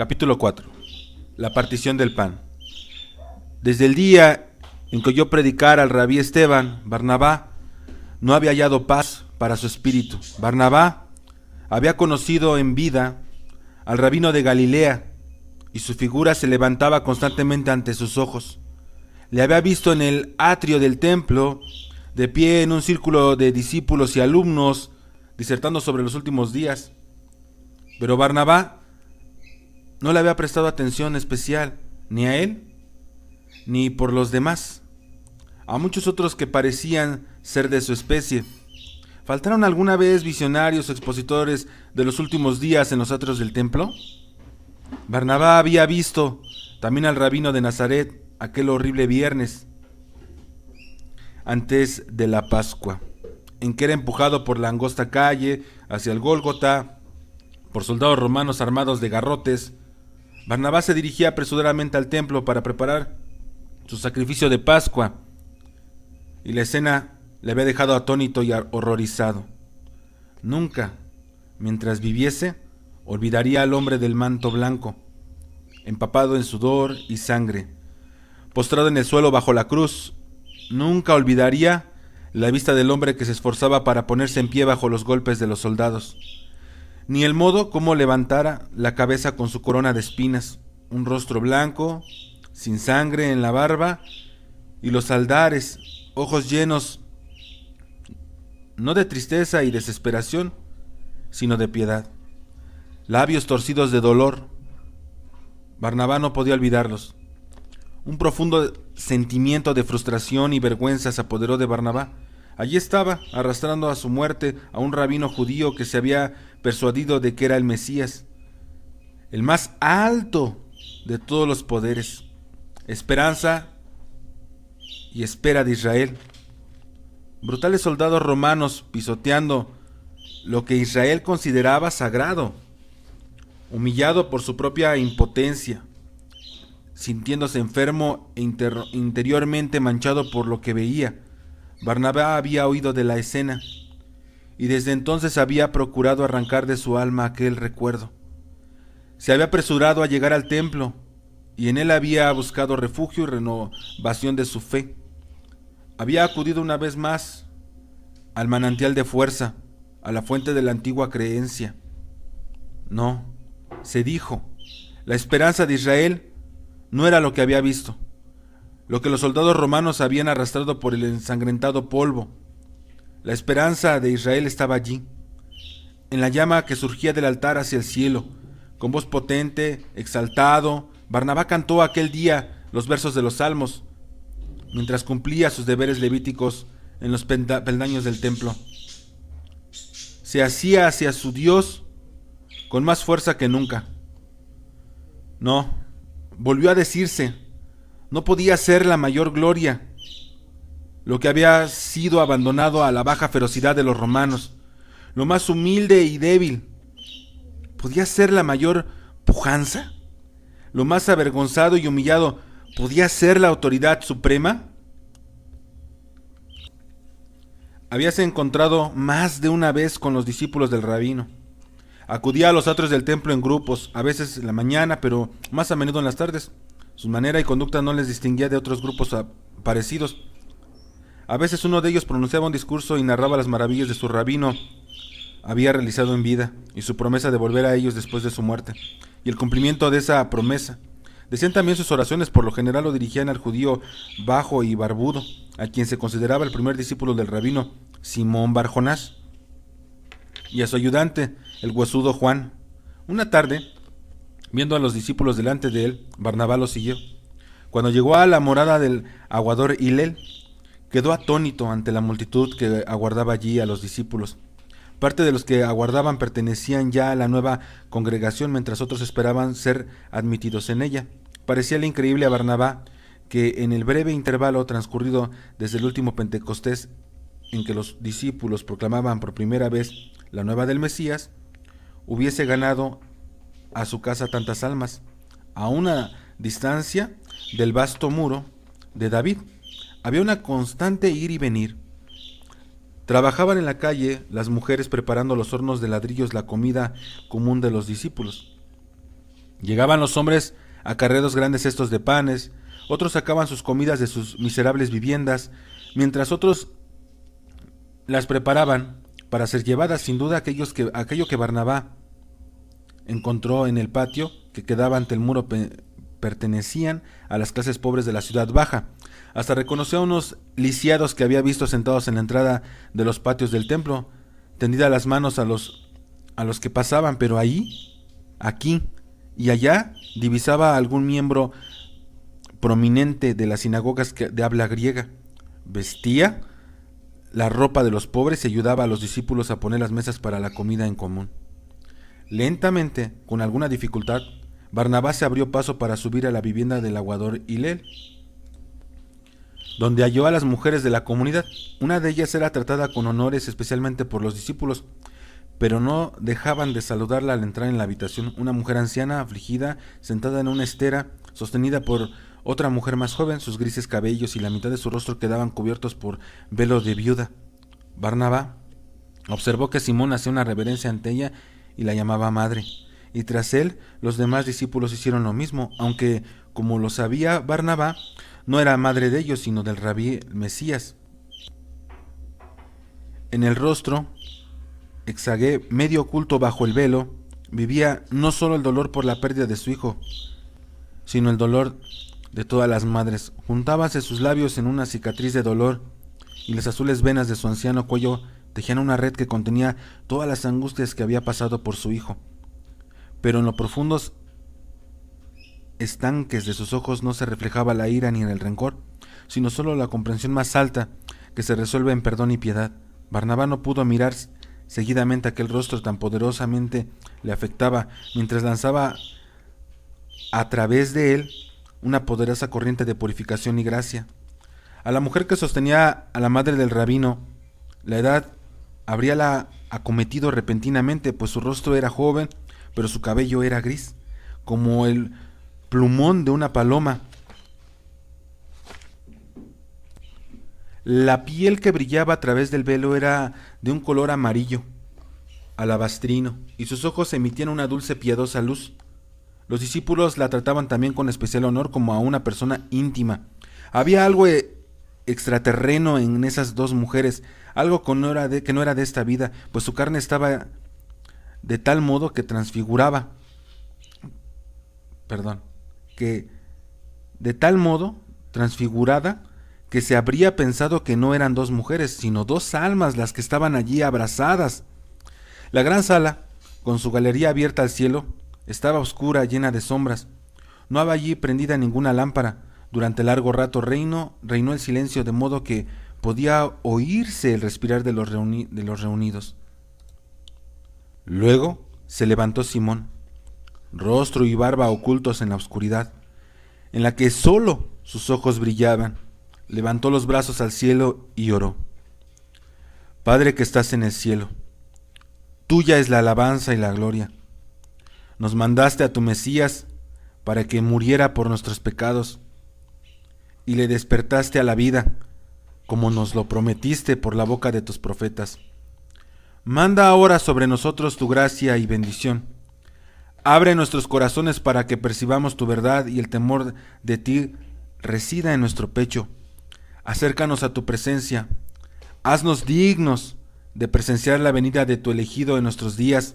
Capítulo 4. La partición del pan. Desde el día en que oyó predicar al rabí Esteban, Barnabá no había hallado paz para su espíritu. Barnabá había conocido en vida al rabino de Galilea, y su figura se levantaba constantemente ante sus ojos. Le había visto en el atrio del templo, de pie en un círculo de discípulos y alumnos, disertando sobre los últimos días. Pero Barnabá no le había prestado atención especial, ni a él, ni por los demás. A muchos otros que parecían ser de su especie. ¿Faltaron alguna vez visionarios o expositores de los últimos días en los atrios del templo? Barnabá había visto también al rabino de Nazaret aquel horrible viernes antes de la Pascua, en que era empujado por la angosta calle hacia el Gólgota por soldados romanos armados de garrotes. Barnabá se dirigía apresuradamente al templo para preparar su sacrificio de Pascua, y la escena le había dejado atónito y horrorizado. Nunca, mientras viviese, olvidaría al hombre del manto blanco, empapado en sudor y sangre, postrado en el suelo bajo la cruz. Nunca olvidaría la vista del hombre que se esforzaba para ponerse en pie bajo los golpes de los soldados, ni el modo como levantara la cabeza con su corona de espinas, un rostro blanco, sin sangre en la barba, y los aldares, ojos llenos no de tristeza y desesperación, sino de piedad, labios torcidos de dolor. Barnabá no podía olvidarlos. Un profundo sentimiento de frustración y vergüenza se apoderó de Barnabá. Allí estaba, arrastrando a su muerte a un rabino judío que se había persuadido de que era el Mesías, el más alto de todos los poderes, esperanza y espera de Israel. Brutales soldados romanos pisoteando lo que Israel consideraba sagrado, humillado por su propia impotencia, sintiéndose enfermo e interiormente manchado por lo que veía. Barnabá había oído de la escena, y desde entonces había procurado arrancar de su alma aquel recuerdo. Se había apresurado a llegar al templo, y en él había buscado refugio y renovación de su fe. Había acudido una vez más al manantial de fuerza, a la fuente de la antigua creencia. No, se dijo, la esperanza de Israel no era lo que había visto, lo que los soldados romanos habían arrastrado por el ensangrentado polvo. La esperanza de Israel estaba allí, en la llama que surgía del altar hacia el cielo. Con voz potente, exaltado, Barnabá cantó aquel día los versos de los salmos, mientras cumplía sus deberes levíticos en los peldaños del templo. Se hacía hacia su Dios con más fuerza que nunca. No, volvió a decirse, no podía ser la mayor gloria lo que había sido abandonado a la baja ferocidad de los romanos, lo más humilde y débil. ¿Podía ser la mayor pujanza? Lo más avergonzado y humillado, ¿podía ser la autoridad suprema? Habíase encontrado más de una vez con los discípulos del rabino. Acudía a los atrios del templo en grupos, a veces en la mañana, pero más a menudo en las tardes. Su manera y conducta no les distinguía de otros grupos parecidos. A veces uno de ellos pronunciaba un discurso y narraba las maravillas de su rabino había realizado en vida, y su promesa de volver a ellos después de su muerte, y el cumplimiento de esa promesa. Decían también sus oraciones, por lo general lo dirigían al judío bajo y barbudo, a quien se consideraba el primer discípulo del rabino, Simón Bar Jonás, y a su ayudante, el huesudo Juan. Una tarde, viendo a los discípulos delante de él, Barnabá los siguió. Cuando llegó a la morada del aguador Hillel, quedó atónito ante la multitud que aguardaba allí a los discípulos. Parte de los que aguardaban pertenecían ya a la nueva congregación, mientras otros esperaban ser admitidos en ella. Parecíale increíble a Barnabá que en el breve intervalo transcurrido desde el último Pentecostés, en que los discípulos proclamaban por primera vez la nueva del Mesías, hubiese ganado a su casa tantas almas, a una distancia del vasto muro de David. Había una constante ir y venir. Trabajaban en la calle las mujeres preparando los hornos de ladrillos la comida común de los discípulos. Llegaban los hombres acarreados grandes cestos de panes, otros sacaban sus comidas de sus miserables viviendas, mientras otros las preparaban para ser llevadas. Sin duda aquello que Barnabá encontró en el patio que quedaba ante el muro pertenecían a las clases pobres de la ciudad baja. Hasta reconoció a unos lisiados que había visto sentados en la entrada de los patios del templo, tendidas las manos a los que pasaban, pero ahí, aquí y allá divisaba a algún miembro prominente de las sinagogas de habla griega. Vestía la ropa de los pobres y ayudaba a los discípulos a poner las mesas para la comida en común. Lentamente, con alguna dificultad, Barnabá se abrió paso para subir a la vivienda del aguador Hilel, donde halló a las mujeres de la comunidad. Una de ellas era tratada con honores especialmente por los discípulos, pero no dejaban de saludarla al entrar en la habitación. Una mujer anciana, afligida, sentada en una estera, sostenida por otra mujer más joven. Sus grises cabellos y la mitad de su rostro quedaban cubiertos por velo de viuda. Barnabá observó que Simón hacía una reverencia ante ella y la llamaba madre, y tras él los demás discípulos hicieron lo mismo, aunque, como lo sabía Barnabá, no era madre de ellos, sino del rabí Mesías. En el rostro Exagué, medio oculto bajo el velo, vivía no solo el dolor por la pérdida de su hijo, sino el dolor de todas las madres. Juntábase sus labios en una cicatriz de dolor, y las azules venas de su anciano cuello tejían una red que contenía todas las angustias que había pasado por su hijo. Pero en los profundos estanques de sus ojos no se reflejaba la ira ni el rencor, sino solo la comprensión más alta, que se resuelve en perdón y piedad. Barnabá no pudo mirar seguidamente aquel rostro tan poderosamente le afectaba, mientras lanzaba a través de él una poderosa corriente de purificación y gracia. A la mujer que sostenía a la madre del rabino, la edad habríala acometido repentinamente, pues su rostro era joven, pero su cabello era gris, como el plumón de una paloma. La piel que brillaba a través del velo era de un color amarillo, alabastrino, y sus ojos emitían una dulce piadosa luz. Los discípulos la trataban también con especial honor como a una persona íntima. Había algo extraterreno en esas dos mujeres, algo que no era de esta vida, pues su carne estaba de tal modo que de tal modo transfigurada, que se habría pensado que no eran dos mujeres, sino dos almas las que estaban allí abrazadas. La gran sala, con su galería abierta al cielo, estaba oscura, llena de sombras. No había allí prendida ninguna lámpara. Durante largo rato reinó el silencio, de modo que podía oírse el respirar de los reunidos. Luego se levantó Simón, rostro y barba ocultos en la oscuridad, en la que sólo sus ojos brillaban. Levantó los brazos al cielo y oró. Padre que estás en el cielo, tuya es la alabanza y la gloria. Nos mandaste a tu Mesías para que muriera por nuestros pecados, y le despertaste a la vida, como nos lo prometiste por la boca de tus profetas. Manda ahora sobre nosotros tu gracia y bendición. Abre nuestros corazones para que percibamos tu verdad y el temor de ti resida en nuestro pecho. Acércanos a tu presencia. Haznos dignos de presenciar la venida de tu elegido en nuestros días.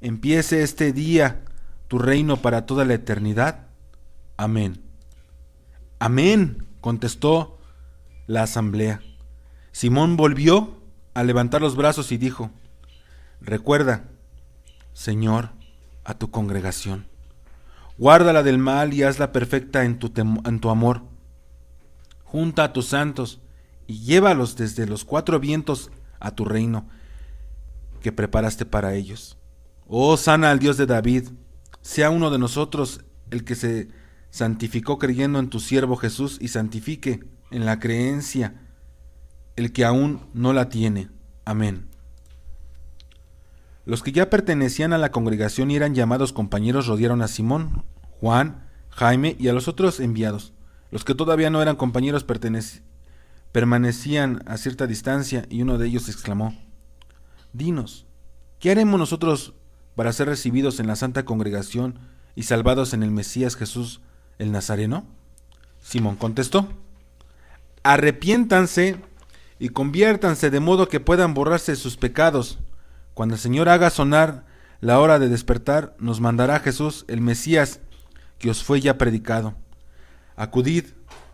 Empiece este día tu reino para toda la eternidad. Amén. Amén, contestó la asamblea. Simón volvió a levantar los brazos y dijo: Recuerda, Señor, a tu congregación. Guárdala del mal y hazla perfecta en tu amor. Junta a tus santos y llévalos desde los cuatro vientos a tu reino que preparaste para ellos. Oh, sana al Dios de David, sea uno de nosotros el que se santificó creyendo en tu siervo Jesús, y santifique en la creencia el que aún no la tiene. Amén. Los que ya pertenecían a la congregación y eran llamados compañeros rodearon a Simón, Juan, Jaime y a los otros enviados. Los que todavía no eran compañeros permanecían a cierta distancia, y uno de ellos exclamó: Dinos, ¿qué haremos nosotros para ser recibidos en la santa congregación y salvados en el Mesías Jesús el Nazareno? Simón contestó: arrepiéntanse y conviértanse de modo que puedan borrarse sus pecados. Cuando el Señor haga sonar la hora de despertar, nos mandará Jesús el Mesías que os fue ya predicado. Acudid,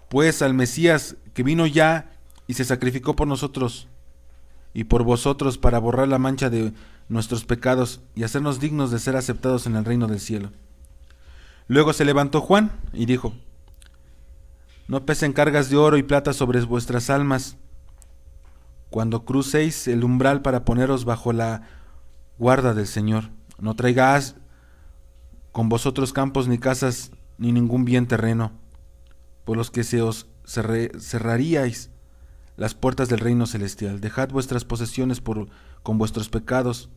pues, al Mesías que vino ya y se sacrificó por nosotros y por vosotros para borrar la mancha de nuestros pecados y hacernos dignos de ser aceptados en el reino del cielo. Luego se levantó Juan y dijo: no pesen cargas de oro y plata sobre vuestras almas cuando crucéis el umbral para poneros bajo la guarda del Señor. No traigáis con vosotros campos ni casas ni ningún bien terreno, por los que se os cerraríais las puertas del reino celestial. Dejad vuestras posesiones con vuestros pecados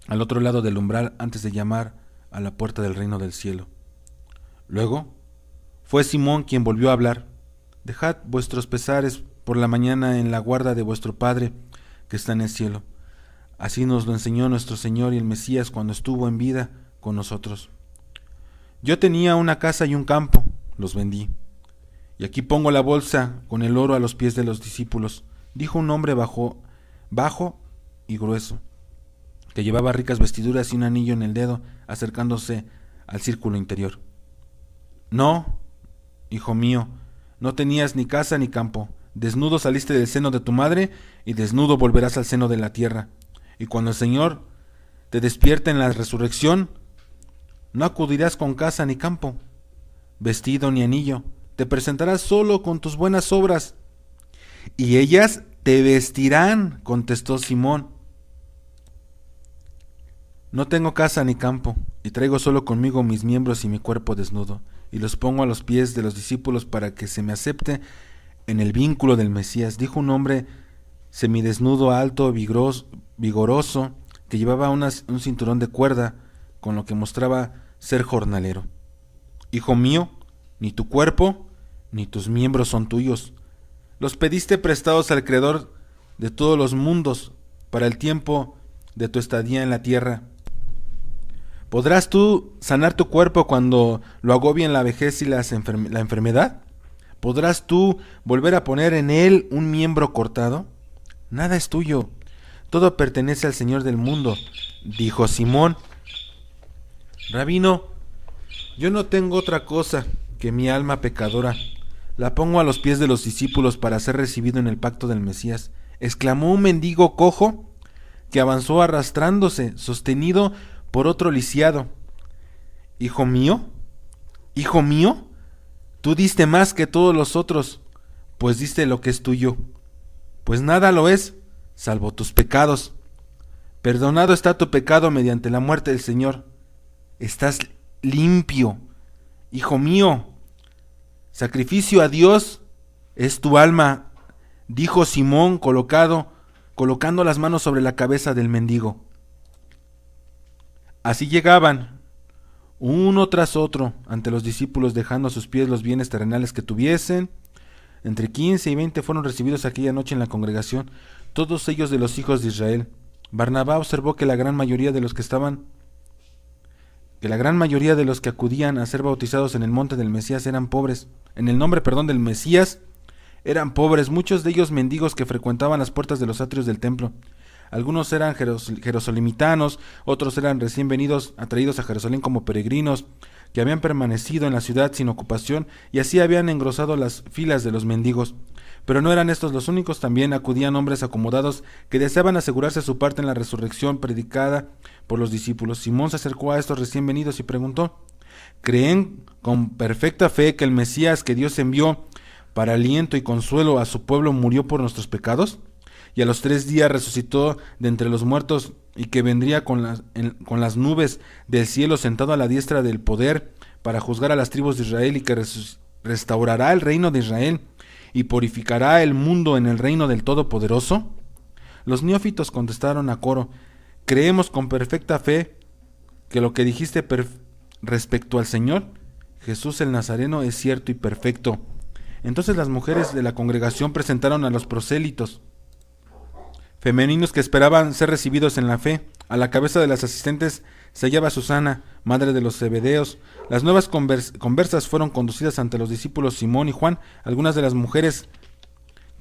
al otro lado del umbral antes de llamar a la puerta del reino del cielo. Luego fue Simón quien volvió a hablar: dejad vuestros pesares por la mañana en la guarda de vuestro Padre que está en el cielo. Así nos lo enseñó nuestro Señor y el Mesías cuando estuvo en vida con nosotros. Yo tenía una casa y un campo, los vendí, y aquí pongo la bolsa con el oro a los pies de los discípulos, dijo un hombre bajo y grueso, que llevaba ricas vestiduras y un anillo en el dedo, acercándose al círculo interior. No, hijo mío, no tenías ni casa ni campo. Desnudo saliste del seno de tu madre, y desnudo volverás al seno de la tierra. Y cuando el Señor te despierte en la resurrección, no acudirás con casa ni campo, vestido ni anillo. Te presentarás solo con tus buenas obras, y ellas te vestirán, contestó Simón. No tengo casa ni campo, y traigo solo conmigo mis miembros y mi cuerpo desnudo, y los pongo a los pies de los discípulos para que se me acepte en el vínculo del Mesías, dijo un hombre semidesnudo, alto, vigoroso, que llevaba un cinturón de cuerda, con lo que mostraba ser jornalero. Hijo mío, ni tu cuerpo ni tus miembros son tuyos. Los pediste prestados al Creador de todos los mundos para el tiempo de tu estadía en la tierra. ¿Podrás tú sanar tu cuerpo cuando lo agobien la vejez y la enfermedad? ¿Podrás tú volver a poner en él un miembro cortado? Nada es tuyo, todo pertenece al Señor del mundo, dijo Simón. Rabino, yo no tengo otra cosa que mi alma pecadora. La pongo a los pies de los discípulos para ser recibido en el pacto del Mesías, exclamó un mendigo cojo que avanzó arrastrándose, sostenido por otro lisiado. Hijo mío, tú diste más que todos los otros, pues diste lo que es tuyo. Pues nada lo es, salvo tus pecados. Perdonado está tu pecado mediante la muerte del Señor. Estás limpio, hijo mío. Sacrificio a Dios es tu alma, dijo Simón, colocando las manos sobre la cabeza del mendigo. Así llegaban, uno tras otro, ante los discípulos, dejando a sus pies los bienes terrenales que tuviesen. Entre 15 y 20 fueron recibidos aquella noche en la congregación, todos ellos de los hijos de Israel. Barnabá observó que la gran mayoría de los que acudían a ser bautizados en el monte del Mesías eran pobres, en el nombre, del Mesías, eran pobres, muchos de ellos mendigos que frecuentaban las puertas de los atrios del templo. Algunos eran jerosolimitanos, otros eran recién venidos, atraídos a Jerusalén como peregrinos, que habían permanecido en la ciudad sin ocupación y así habían engrosado las filas de los mendigos. Pero no eran estos los únicos, también acudían hombres acomodados que deseaban asegurarse su parte en la resurrección predicada por los discípulos. Simón se acercó a estos recién venidos y preguntó: ¿creen con perfecta fe que el Mesías que Dios envió para aliento y consuelo a su pueblo murió por nuestros pecados? Y a los 3 días resucitó de entre los muertos, y que vendría con las nubes del cielo sentado a la diestra del poder para juzgar a las tribus de Israel, y que restaurará el reino de Israel y purificará el mundo en el reino del Todopoderoso? Los neófitos contestaron a coro: creemos con perfecta fe que lo que dijiste respecto al Señor Jesús el Nazareno es cierto y perfecto. Entonces las mujeres de la congregación presentaron a los prosélitos femeninos que esperaban ser recibidos en la fe. A la cabeza de las asistentes se hallaba Susana, madre de los Zebedeos. Las nuevas conversas fueron conducidas ante los discípulos Simón y Juan. Algunas de las mujeres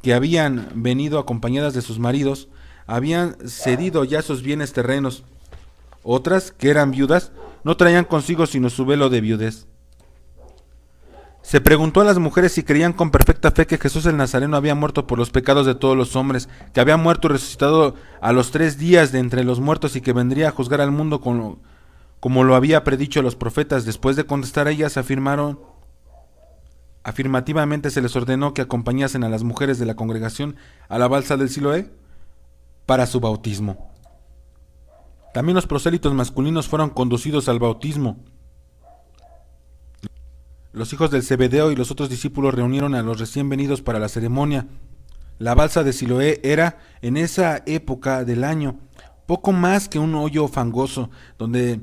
que habían venido acompañadas de sus maridos habían cedido ya sus bienes terrenos. Otras, que eran viudas, no traían consigo sino su velo de viudez. Se preguntó a las mujeres si creían con perfecta fe que Jesús el Nazareno había muerto por los pecados de todos los hombres, que había muerto y resucitado a los 3 días de entre los muertos y que vendría a juzgar al mundo como lo había predicho los profetas. Después de contestar a ellas, afirmativamente se les ordenó que acompañasen a las mujeres de la congregación a la balsa del Siloé para su bautismo. También los prosélitos masculinos fueron conducidos al bautismo. Los hijos del Zebedeo y los otros discípulos reunieron a los recién venidos para la ceremonia. La balsa de Siloé era, en esa época del año, poco más que un hoyo fangoso, donde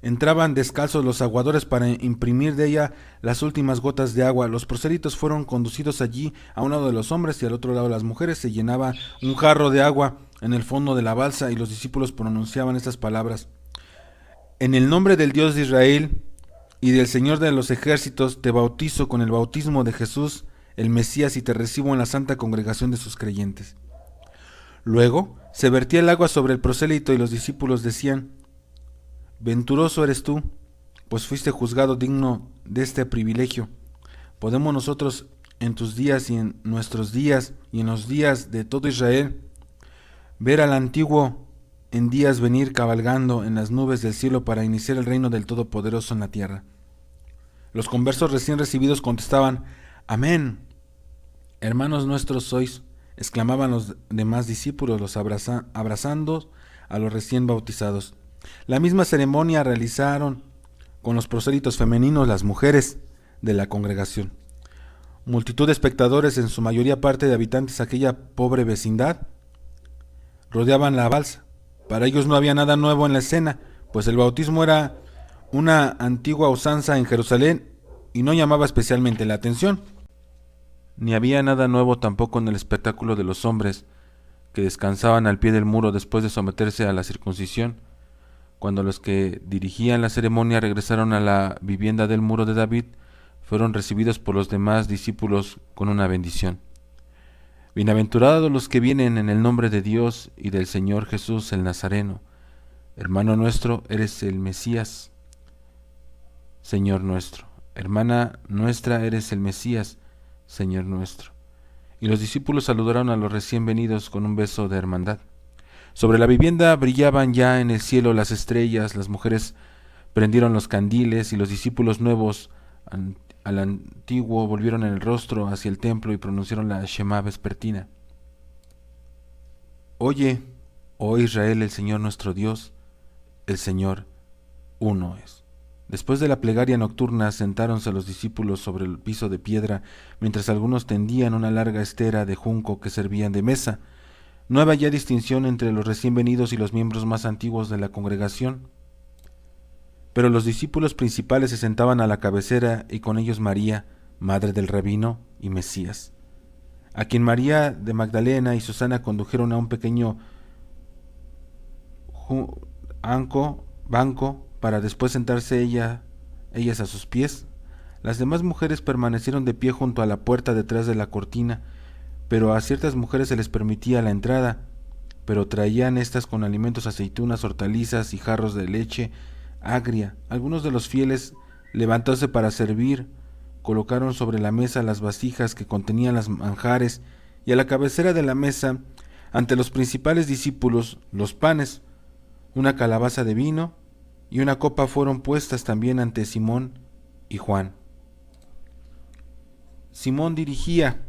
entraban descalzos los aguadores para imprimir de ella las últimas gotas de agua. Los prosélitos fueron conducidos allí. A un lado de los hombres y al otro lado de las mujeres se llenaba un jarro de agua en el fondo de la balsa, y los discípulos pronunciaban estas palabras: en el nombre del Dios de Israel y del Señor de los ejércitos, te bautizo con el bautismo de Jesús, el Mesías, y te recibo en la santa congregación de sus creyentes. Luego se vertía el agua sobre el prosélito y los discípulos decían: venturoso eres tú, pues fuiste juzgado digno de este privilegio. ¿Podemos nosotros en tus días y en nuestros días y en los días de todo Israel ver al antiguo en días venir cabalgando en las nubes del cielo para iniciar el reino del Todopoderoso en la tierra? Los conversos recién recibidos contestaban: amén. Hermanos nuestros sois, exclamaban los demás discípulos, los abrazando a los recién bautizados. La misma ceremonia realizaron con los prosélitos femeninos las mujeres de la congregación. Multitud de espectadores, en su mayoría parte de habitantes de aquella pobre vecindad, rodeaban la balsa. Para ellos no había nada nuevo en la escena, pues el bautismo era una antigua usanza en Jerusalén y no llamaba especialmente la atención. Ni había nada nuevo tampoco en el espectáculo de los hombres que descansaban al pie del muro después de someterse a la circuncisión. Cuando los que dirigían la ceremonia regresaron a la vivienda del muro de David, fueron recibidos por los demás discípulos con una bendición. Bienaventurados los que vienen en el nombre de Dios y del Señor Jesús el Nazareno. Hermano nuestro, eres el Mesías, Señor nuestro. Hermana nuestra, eres el Mesías, Señor nuestro. Y los discípulos saludaron a los recién venidos con un beso de hermandad. Sobre la vivienda brillaban ya en el cielo las estrellas, las mujeres prendieron los candiles y los discípulos nuevos al antiguo volvieron el rostro hacia el templo y pronunciaron la Shema vespertina. Oye, oh Israel, el Señor nuestro Dios, el Señor uno es. Después de la plegaria nocturna sentáronse los discípulos sobre el piso de piedra, mientras algunos tendían una larga estera de junco que servían de mesa. No había ya distinción entre los recién venidos y los miembros más antiguos de la congregación. Pero los discípulos principales se sentaban a la cabecera, y con ellos María, madre del Rabino y Mesías, a quien María de Magdalena y Susana condujeron a un pequeño banco para después sentarse ellas a sus pies. Las demás mujeres permanecieron de pie junto a la puerta detrás de la cortina, pero a ciertas mujeres se les permitía la entrada, pero traían estas con alimentos, aceitunas, hortalizas y jarros de leche agria. Algunos de los fieles, levantándose para servir, colocaron sobre la mesa las vasijas que contenían las manjares, y a la cabecera de la mesa, ante los principales discípulos, los panes, una calabaza de vino y una copa fueron puestas también ante Simón y Juan. Simón dirigía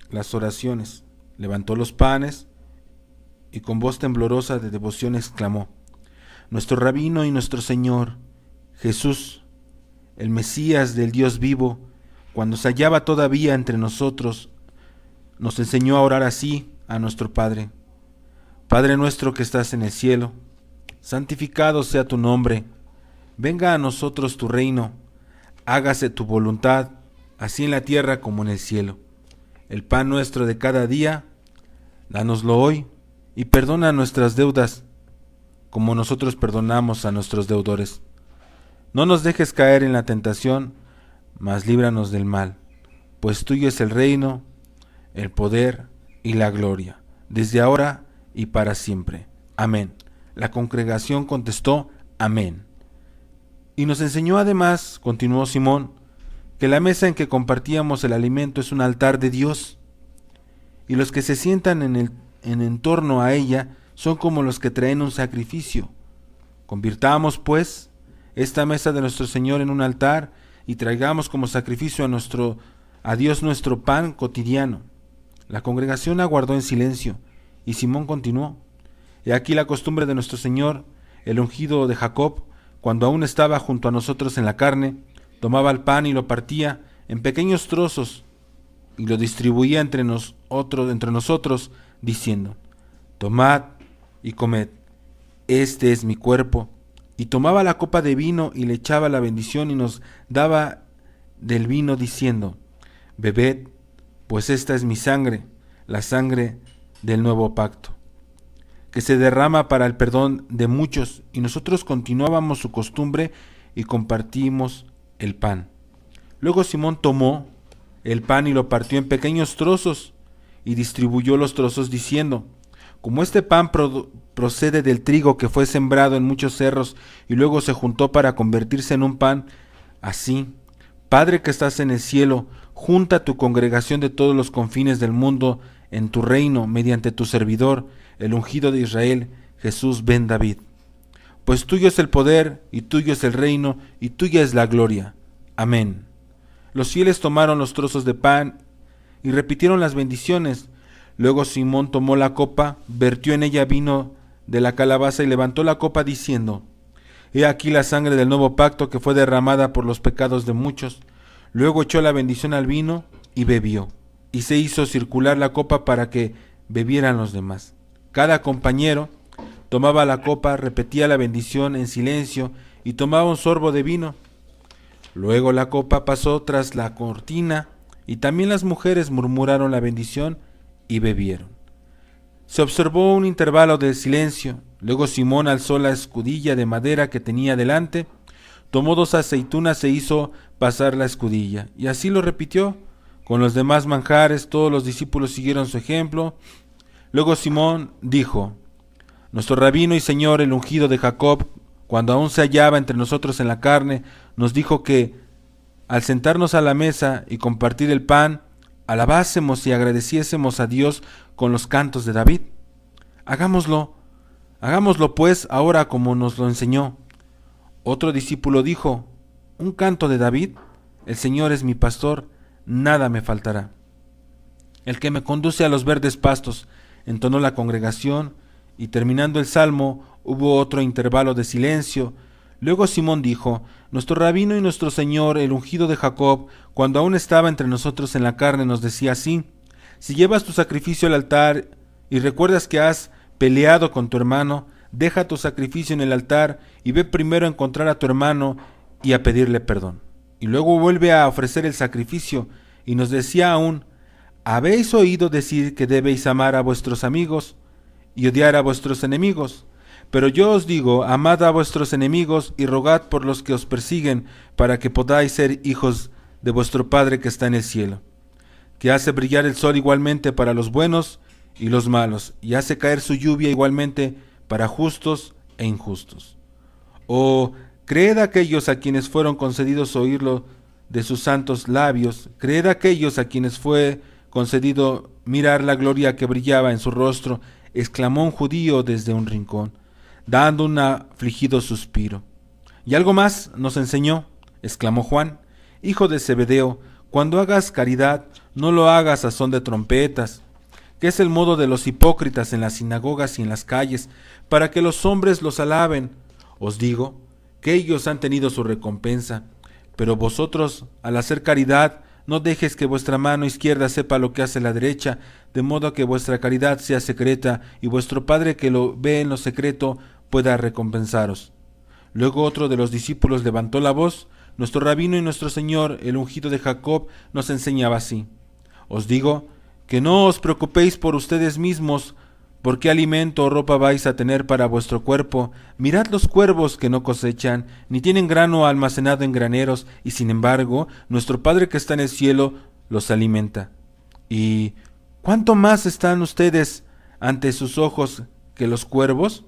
las oraciones, levantó los panes y con voz temblorosa de devoción exclamó: nuestro Rabino y nuestro Señor, Jesús, el Mesías del Dios vivo, cuando se hallaba todavía entre nosotros, nos enseñó a orar así a nuestro Padre: Padre nuestro que estás en el cielo, santificado sea tu nombre, venga a nosotros tu reino, hágase tu voluntad, así en la tierra como en el cielo. El pan nuestro de cada día, dánoslo hoy, y perdona nuestras deudas, como nosotros perdonamos a nuestros deudores. No nos dejes caer en la tentación, mas líbranos del mal, pues tuyo es el reino, el poder y la gloria, desde ahora y para siempre. Amén. La congregación contestó, amén. Y nos enseñó además, continuó Simón, que la mesa en que compartíamos el alimento es un altar de Dios, y los que se sientan en torno a ella son como los que traen un sacrificio. Convirtamos, pues, esta mesa de nuestro Señor en un altar y traigamos como sacrificio a Dios nuestro pan cotidiano. La congregación aguardó en silencio, y Simón continuó: He aquí la costumbre de nuestro Señor, el ungido de Jacob, cuando aún estaba junto a nosotros en la carne, tomaba el pan y lo partía en pequeños trozos y lo distribuía entre nosotros, diciendo: Tomad y comed, este es mi cuerpo. Y tomaba la copa de vino y le echaba la bendición y nos daba del vino, diciendo: Bebed, pues esta es mi sangre, la sangre del nuevo pacto, que se derrama para el perdón de muchos. Y nosotros continuábamos su costumbre y compartimos el pan. Luego Simón tomó el pan y lo partió en pequeños trozos y distribuyó los trozos, diciendo: Como este pan procede del trigo que fue sembrado en muchos cerros y luego se juntó para convertirse en un pan, así, Padre que estás en el cielo, junta tu congregación de todos los confines del mundo en tu reino mediante tu servidor, el ungido de Israel, Jesús ben David. Pues tuyo es el poder, y tuyo es el reino, y tuya es la gloria. Amén. Los fieles tomaron los trozos de pan y repitieron las bendiciones. Luego Simón tomó la copa, vertió en ella vino de la calabaza y levantó la copa diciendo: He aquí la sangre del nuevo pacto que fue derramada por los pecados de muchos. Luego echó la bendición al vino y bebió, y se hizo circular la copa para que bebieran los demás. Cada compañero tomaba la copa, repetía la bendición en silencio y tomaba un sorbo de vino. Luego la copa pasó tras la cortina y también las mujeres murmuraron la bendición y bebieron. Se observó un intervalo de silencio. Luego Simón alzó la escudilla de madera que tenía delante, tomó 2 aceitunas e hizo pasar la escudilla, y así lo repitió. Con los demás manjares todos los discípulos siguieron su ejemplo. Luego Simón dijo: Nuestro rabino y Señor, el ungido de Jacob, cuando aún se hallaba entre nosotros en la carne, nos dijo que, al sentarnos a la mesa y compartir el pan, alabásemos y agradeciésemos a Dios con los cantos de David. Hagámoslo pues ahora como nos lo enseñó. Otro discípulo dijo: ¿Un canto de David? El Señor es mi pastor, nada me faltará. El que me conduce a los verdes pastos, entonó la congregación, y terminando el salmo hubo otro intervalo de silencio. Luego Simón dijo: Nuestro rabino y nuestro Señor, el ungido de Jacob, cuando aún estaba entre nosotros en la carne, nos decía así: Si llevas tu sacrificio al altar y recuerdas que has peleado con tu hermano, deja tu sacrificio en el altar y ve primero a encontrar a tu hermano y a pedirle perdón. Y luego vuelve a ofrecer el sacrificio. Y nos decía aún: ¿Habéis oído decir que debéis amar a vuestros amigos y odiar a vuestros enemigos? Pero yo os digo, amad a vuestros enemigos y rogad por los que os persiguen, para que podáis ser hijos de vuestro Padre que está en el cielo, que hace brillar el sol igualmente para los buenos y los malos, y hace caer su lluvia igualmente para justos e injustos. Oh, creed a aquellos a quienes fueron concedidos oírlo de sus santos labios, creed a aquellos a quienes fue concedido mirar la gloria que brillaba en su rostro, exclamó un judío desde un rincón, dando un afligido suspiro. Y algo más nos enseñó, exclamó Juan, hijo de Zebedeo: cuando hagas caridad, no lo hagas a son de trompetas, que es el modo de los hipócritas en las sinagogas y en las calles, para que los hombres los alaben. Os digo que ellos han tenido su recompensa. Pero vosotros, al hacer caridad, no dejes que vuestra mano izquierda sepa lo que hace la derecha, de modo que vuestra caridad sea secreta, y vuestro Padre que lo ve en lo secreto pueda recompensaros. Luego otro de los discípulos levantó la voz: Nuestro rabino y nuestro Señor, el ungido de Jacob, nos enseñaba así: Os digo que no os preocupéis por ustedes mismos, ¿Por qué alimento o ropa vais a tener para vuestro cuerpo? Mirad los cuervos que no cosechan, ni tienen grano almacenado en graneros, y sin embargo, nuestro Padre que está en el cielo los alimenta. ¿Y cuánto más están ustedes ante sus ojos que los cuervos?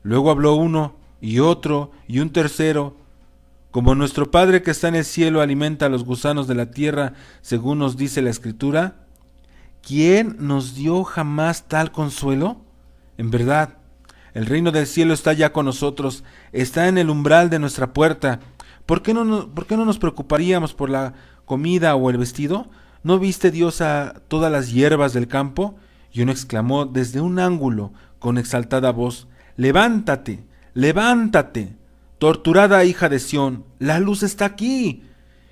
Luego habló uno, y otro, y un tercero. Como nuestro Padre que está en el cielo alimenta a los gusanos de la tierra, según nos dice la Escritura, ¿quién nos dio jamás tal consuelo? En verdad, el reino del cielo está ya con nosotros, está en el umbral de nuestra puerta. ¿Por qué no nos preocuparíamos por la comida o el vestido? ¿No viste Dios a todas las hierbas del campo? Y uno exclamó desde un ángulo con exaltada voz, levántate, levántate, torturada hija de Sión, la luz está aquí.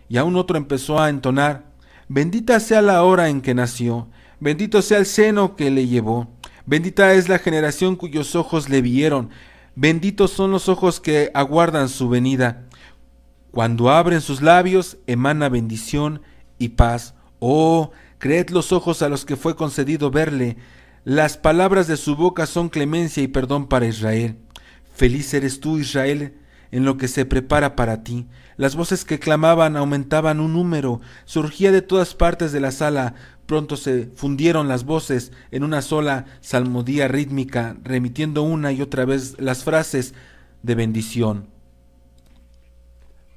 Y aún otro empezó a entonar, bendita sea la hora en que nació, bendito sea el seno que le llevó, bendita es la generación cuyos ojos le vieron, benditos son los ojos que aguardan su venida. Cuando abren sus labios, emana bendición y paz. Oh, creed los ojos a los que fue concedido verle. Las palabras de su boca son clemencia y perdón para Israel. Feliz eres tú, Israel, en lo que se prepara para ti. Las voces que clamaban aumentaban un número, surgía de todas partes de la sala. Pronto se fundieron las voces en una sola salmodia rítmica, remitiendo una y otra vez las frases de bendición.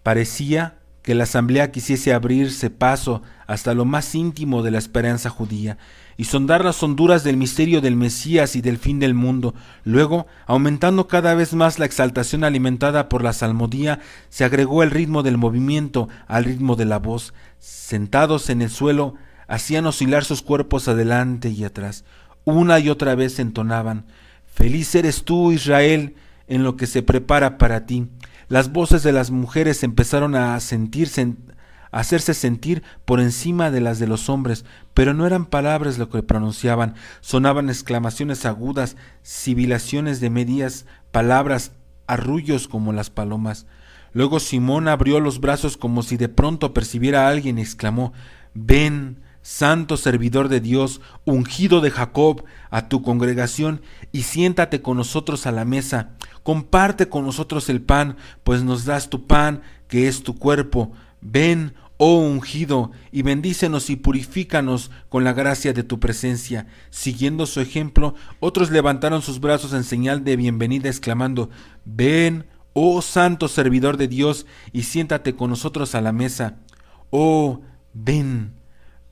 Parecía que la asamblea quisiese abrirse paso hasta lo más íntimo de la esperanza judía y sondar las honduras del misterio del Mesías y del fin del mundo. Luego, aumentando cada vez más la exaltación alimentada por la salmodia, se agregó el ritmo del movimiento al ritmo de la voz. Sentados en el suelo, hacían oscilar sus cuerpos adelante y atrás. Una y otra vez entonaban, feliz eres tú, Israel, en lo que se prepara para ti. Las voces de las mujeres empezaron a hacerse sentir por encima de las de los hombres, pero no eran palabras lo que pronunciaban, sonaban exclamaciones agudas, sibilaciones de medias palabras, arrullos como las palomas. Luego Simón abrió los brazos como si de pronto percibiera a alguien y exclamó, ven, santo servidor de Dios, ungido de Jacob, a tu congregación y siéntate con nosotros a la mesa. Comparte con nosotros el pan, pues nos das tu pan, que es tu cuerpo. Ven, oh ungido, y bendícenos y purifícanos con la gracia de tu presencia. Siguiendo su ejemplo, otros levantaron sus brazos en señal de bienvenida, exclamando, ven, oh santo servidor de Dios, y siéntate con nosotros a la mesa. Oh, ven,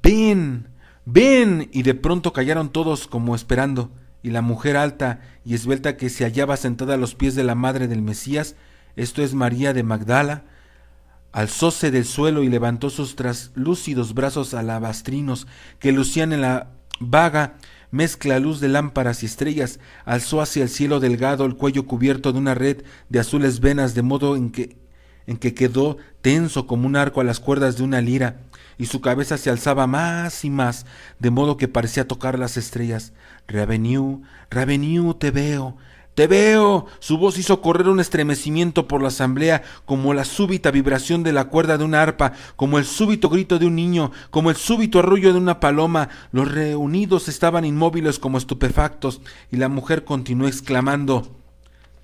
ven, ven. Y de pronto callaron todos como esperando, y la mujer alta y esbelta que se hallaba sentada a los pies de la madre del Mesías, esto es María de Magdala, alzóse del suelo y levantó sus traslúcidos brazos alabastrinos que lucían en la vaga mezcla luz de lámparas y estrellas, alzó hacia el cielo delgado el cuello cubierto de una red de azules venas, de modo en que quedó tenso como un arco a las cuerdas de una lira, y su cabeza se alzaba más y más, de modo que parecía tocar las estrellas. Raveniu, Raveniu, te veo, te veo. Su voz hizo correr un estremecimiento por la asamblea, como la súbita vibración de la cuerda de una arpa, como el súbito grito de un niño, como el súbito arrullo de una paloma. Los reunidos estaban inmóviles como estupefactos, y la mujer continuó exclamando,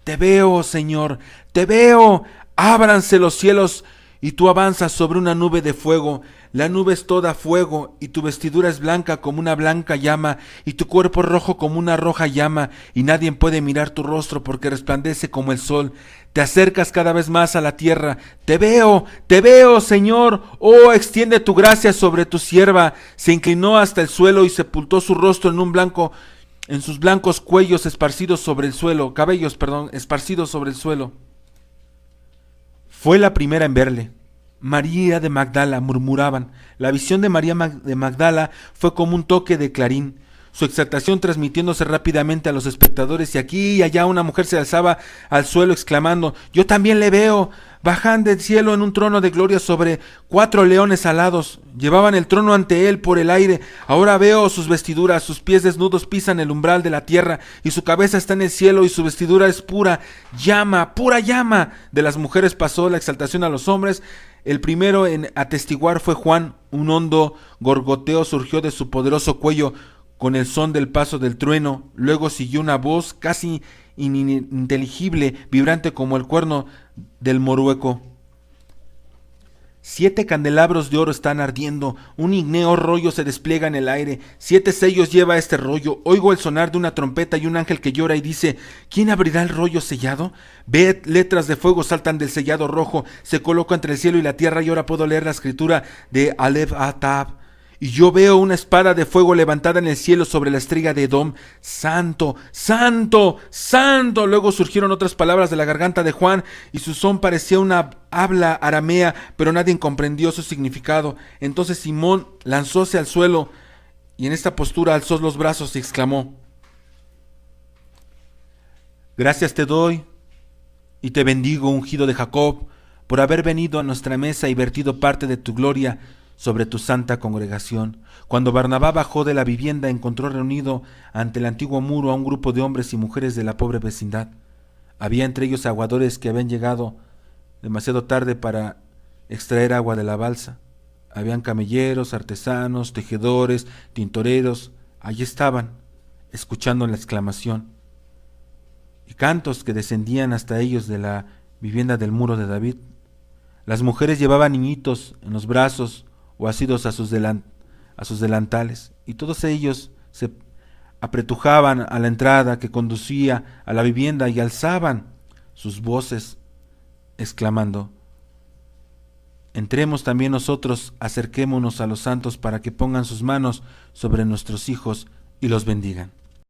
te veo, Señor, te veo. Ábranse los cielos, y tú avanzas sobre una nube de fuego. La nube es toda fuego, y tu vestidura es blanca como una blanca llama, y tu cuerpo rojo como una roja llama, y nadie puede mirar tu rostro porque resplandece como el sol. Te acercas cada vez más a la tierra. Te veo, Señor. Oh, extiende tu gracia sobre tu sierva. Se inclinó hasta el suelo y sepultó su rostro en sus blancos cuellos esparcidos sobre el suelo, esparcidos sobre el suelo. Fue la primera en verle. María de Magdala, murmuraban. La visión de María de Magdala fue como un toque de clarín, su exaltación transmitiéndose rápidamente a los espectadores, y aquí y allá una mujer se alzaba al suelo exclamando, yo también le veo. Bajan del cielo en un trono de gloria sobre 4 leones alados. Llevaban el trono ante él por el aire. Ahora veo sus vestiduras, sus pies desnudos pisan el umbral de la tierra, y su cabeza está en el cielo, y su vestidura es pura llama. De las mujeres pasó la exaltación a los hombres. El primero en atestiguar fue Juan. Un hondo gorgoteo surgió de su poderoso cuello, con el son del paso del trueno. Luego siguió una voz casi ininteligible, vibrante como el cuerno del morueco. 7 candelabros de oro están ardiendo, un igneo rollo se despliega en el aire, 7 sellos lleva este rollo, oigo el sonar de una trompeta y un ángel que llora y dice, ¿quién abrirá el rollo sellado? Ved, letras de fuego saltan del sellado rojo, se coloca entre el cielo y la tierra y ahora puedo leer la escritura de Alef Atab. Y yo veo una espada de fuego levantada en el cielo sobre la estrella de Edom. ¡Santo! ¡Santo! ¡Santo! Luego surgieron otras palabras de la garganta de Juan, y su son parecía una habla aramea, pero nadie comprendió su significado. Entonces Simón lanzóse al suelo, y en esta postura alzó los brazos y exclamó: Gracias te doy, y te bendigo, ungido de Jacob, por haber venido a nuestra mesa y vertido parte de tu gloria sobre tu santa congregación. Cuando Barnabá bajó de la vivienda, encontró reunido ante el antiguo muro a un grupo de hombres y mujeres de la pobre vecindad. Había entre ellos aguadores que habían llegado demasiado tarde para extraer agua de la balsa. Habían camelleros, artesanos, tejedores, tintoreros. Allí estaban, escuchando la exclamación, y cantos que descendían hasta ellos de la vivienda del muro de David. Las mujeres llevaban niñitos en los brazos o asidos a sus delantales, y todos ellos se apretujaban a la entrada que conducía a la vivienda y alzaban sus voces exclamando: Entremos también nosotros, acerquémonos a los santos para que pongan sus manos sobre nuestros hijos y los bendigan.